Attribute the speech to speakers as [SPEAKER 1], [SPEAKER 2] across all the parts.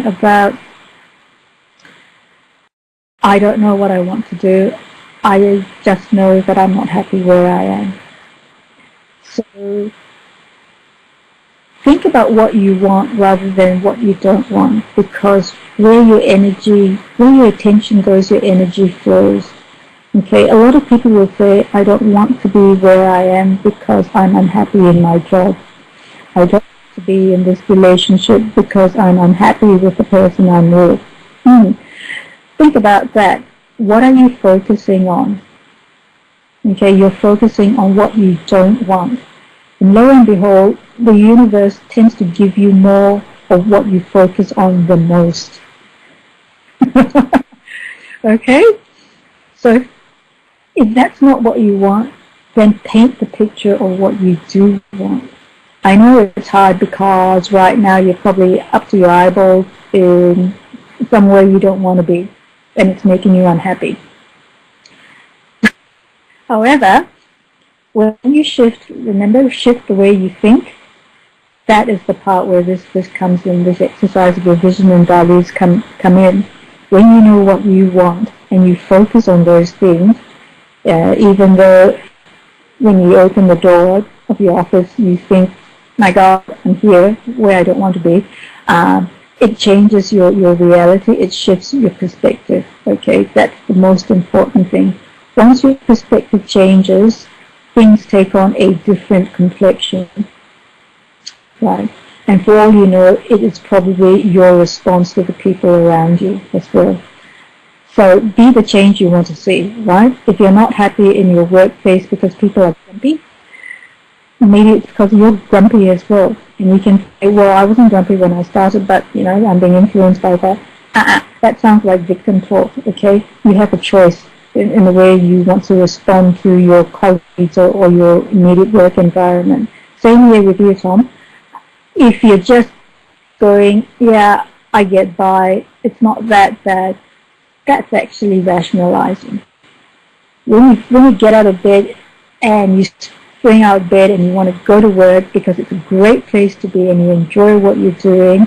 [SPEAKER 1] point about, I don't know what I want to do. I just know that I'm not happy where I am. So think about what you want rather than what you don't want, because where your attention goes, your energy flows. Okay, a lot of people will say, I don't want to be where I am because I'm unhappy in my job. I don't want to be in this relationship because I'm unhappy with the person I'm with. Think about that. What are you focusing on? Okay, you're focusing on what you don't want. And lo and behold, the universe tends to give you more of what you focus on the most. Okay? So if that's not what you want, then paint the picture of what you do want. I know it's hard because right now you're probably up to your eyeballs in somewhere you don't want to be, and it's making you unhappy. However, when you shift the way you think. That is the part where this comes in, this exercise of your vision and values come in. When you know what you want and you focus on those things, even though when you open the door of your office you think, my God, I'm here where I don't want to be, it changes your reality, it shifts your perspective. Okay, that's the most important thing. Once your perspective changes, things take on a different complexion. Right. And for all you know, it is probably your response to the people around you as well. So be the change you want to see, right? If you're not happy in your workplace because people are grumpy, maybe it's because you're grumpy as well. And you can say, well, I wasn't grumpy when I started, but, I'm being influenced by that. That sounds like victim talk, okay? You have a choice in the way you want to respond to your colleagues or your immediate work environment. Same way with you, Tom. If you're just going, yeah, I get by, it's not that bad, that's actually rationalizing. When you get out of bed and you spring out of bed and you want to go to work because it's a great place to be and you enjoy what you're doing,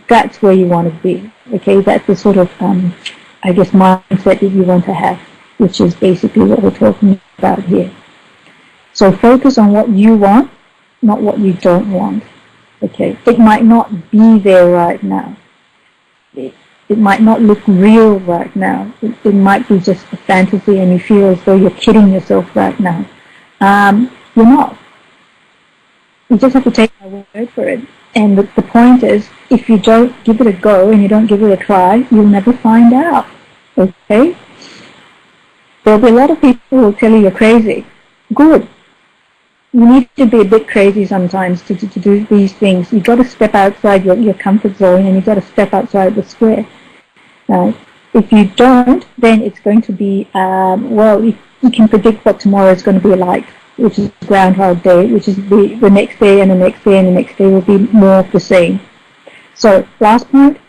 [SPEAKER 1] that's where you want to be. Okay, that's the sort of, mindset that you want to have, which is basically what we're talking about here. So focus on what you want, not what you don't want. Okay, it might not be there right now. It might not look real right now. It might be just a fantasy and you feel as though you're kidding yourself right now. You're not. You just have to take my word for it. And the point is, if you don't give it a go and you don't give it a try, you'll never find out. Okay? There'll be a lot of people who will tell you you're crazy. Good. You need to be a bit crazy sometimes to do these things. You've got to step outside your comfort zone and you've got to step outside the square. If you don't, then it's going to be, you can predict what tomorrow is going to be like, which is Groundhog Day, which is the next day and the next day and the next day will be more of the same. So, last point,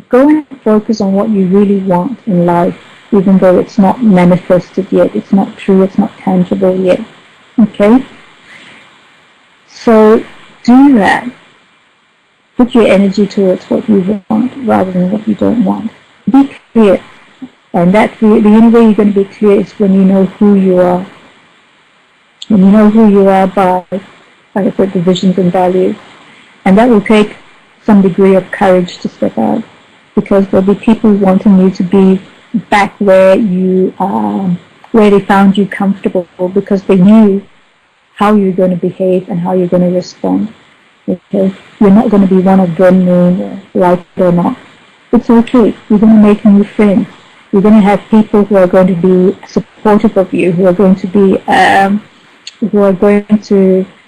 [SPEAKER 1] go and focus on what you really want in life, even though it's not manifested yet, it's not true, it's not tangible yet. Okay? So do that. Put your energy towards what you want rather than what you don't want. Be clear. And that's the only way you're going to be clear is when you know who you are. When you know who you are by, like I said, the visions and values. And that will take some degree of courage to step out. Because there'll be people wanting you to be back where where they found you comfortable because they knew how you're going to behave and how you're going to respond. Okay? You're not going to be one of them, like it or not. It's okay. You're going to make new friends. You're going to have people who are going to be supportive of you, who are going to be,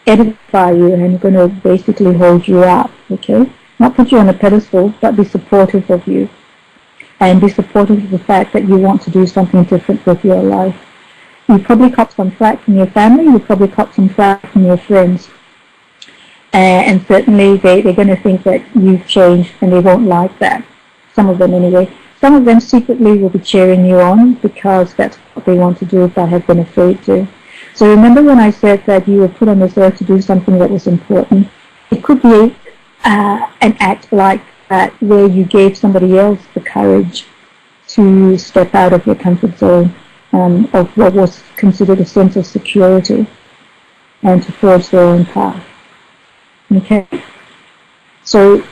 [SPEAKER 1] edify you and going to basically hold you up. Okay? Not put you on a pedestal, but be supportive of you. And be supportive of the fact that you want to do something different with your life. You probably cop some flack from your family, you probably cop some flack from your friends. And certainly they're going to think that you've changed and they won't like that. Some of them anyway. Some of them secretly will be cheering you on because that's what they want to do but have been afraid to. So remember when I said that you were put on this earth to do something that was important? It could be an act like that where you gave somebody else the courage to step out of your comfort zone of what was considered a sense of security and to forge their own path. Okay? So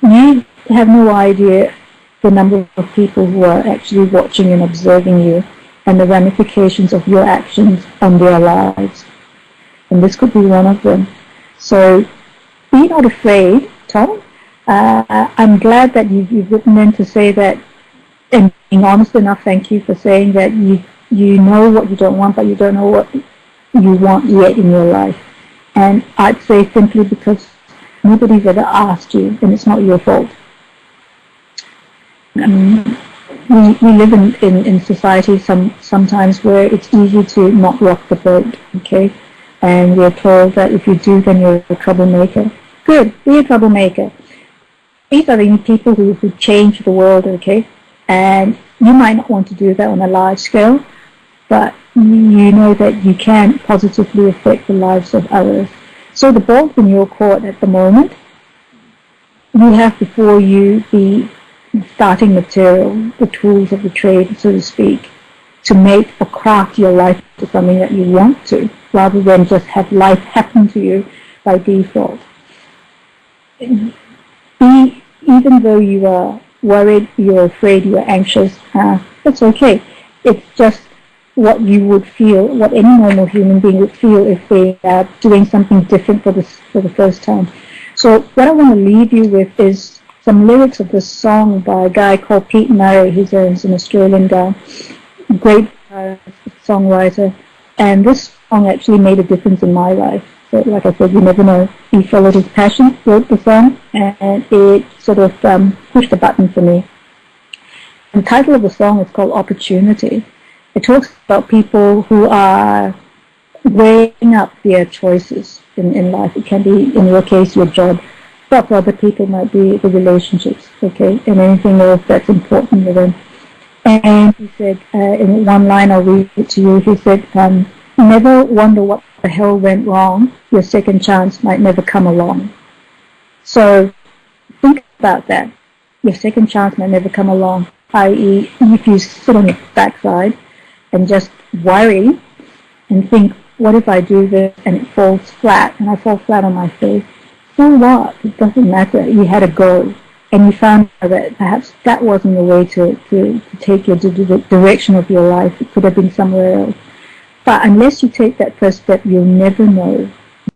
[SPEAKER 1] you have no idea the number of people who are actually watching and observing you and the ramifications of your actions on their lives. And this could be one of them. So be not afraid, Tom. I'm glad that you've written in to say that, and being honest enough, thank you for saying that you know what you don't want, but you don't know what you want yet in your life. And I'd say simply because nobody's ever asked you, and it's not your fault. We live in society sometimes where it's easy to not rock the boat, okay? And we're told that if you do, then you're a troublemaker. Good, be a troublemaker. These are the people who change the world, okay? And you might not want to do that on a large scale, but you know that you can positively affect the lives of others. So the ball's in your court at the moment. You have before you the starting material, the tools of the trade, so to speak, to make or craft your life to something that you want to, rather than just have life happen to you by default. Even though you are worried, you're afraid, you're anxious, that's okay. It's just what you would feel, what any normal human being would feel if they are doing something different for the first time. So what I want to leave you with is some lyrics of this song by a guy called Pete Murray. He's an Australian guy, great songwriter, and this song actually made a difference in my life. So like I said, you never know. He followed his passion, wrote the song, and it sort of pushed a button for me. And the title of the song is called Opportunity. It talks about people who are weighing up their choices in life. It can be, in your case, your job, but for other people might be the relationships, okay, and anything else that's important to them. And he said, in one line, I'll read it to you, he said, never wonder what the hell went wrong. Your second chance might never come along. So think about that. Your second chance might never come along, i.e. if you sit on your backside and just worry and think, what if I do this and it falls flat and I fall flat on my face? So what? It doesn't matter. You had a go and you found out that perhaps that wasn't the way to take your direction of your life. It could have been somewhere else. But unless you take that first step, you'll never know